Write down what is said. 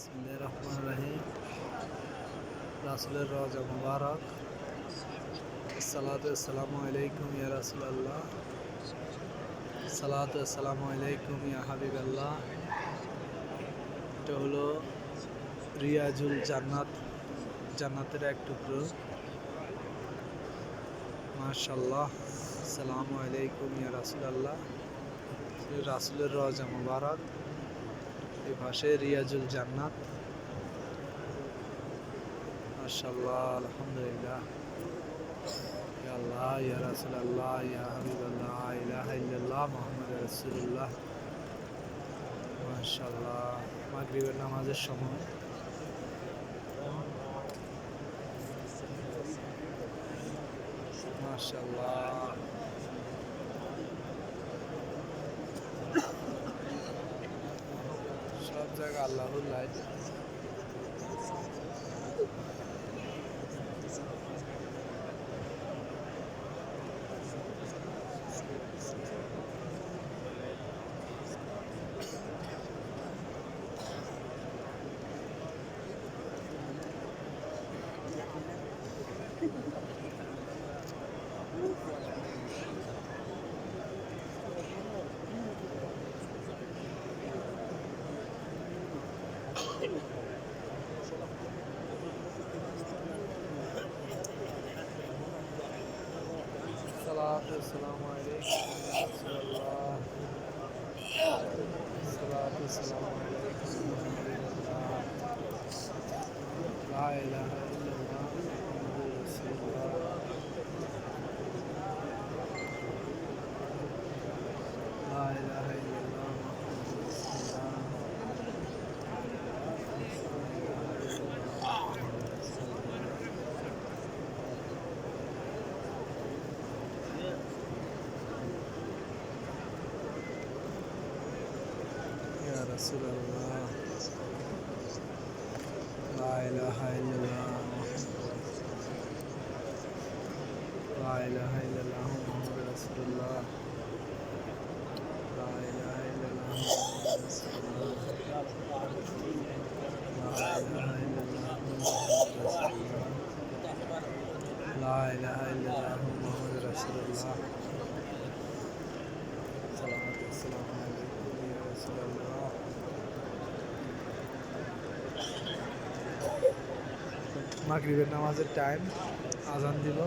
বিসমিল্লাহির রহমানির রহিম। রাসূলের রওজা মুবারক। আসসালাতু আসসালামু আলাইকুম ইয়া রাসূলুল্লাহ। সালাতু আসসালামু আলাইকুম ইয়া হাবিবাল্লাহ। এটা হলো রিয়াজুল জান্নাত, জান্নাতের এক টুকরো। মাশাআল্লাহ। আসসালামু আলাইকুম ইয়া রাসূলুল্লাহ। রাসূলের রওজা মুবারক। এই পাশে রিয়াজুল জান্নাত। মাশাআল্লাহ, আলহামদুলিল্লাহ। ইয়া আল্লাহ, ইয়া রাসূলুল্লাহ, ইয়া হাবিবাল্লাহ, লা ইলাহা ইল্লাল্লাহ, মুহাম্মাদুর রাসূলুল্লাহ। মাশাআল্লাহ, মাগরিবের নামাজের সময়। মাশাআল্লাহ, সব জায়গায় আল্লাহর লাইট। الصلاة والسلام عليك يا رسول الله. الصلاة والسلام عليك يا حبيب الله. لا إله إلا الله محمد رسول الله. لا إله إلا الله محمد رسول الله. يا رسول الله. لا إله إلا الله. لا إله إلا الله محمد رسول الله. لا إله إلا الله محمد رسول الله. لا إله إلا الله محمد رسول الله. لا إله إلا الله محمد رسول الله. صلاة والسلام عليكم يا رسول الله. মাগরিবের নামাজের টাইম, আজান দিল।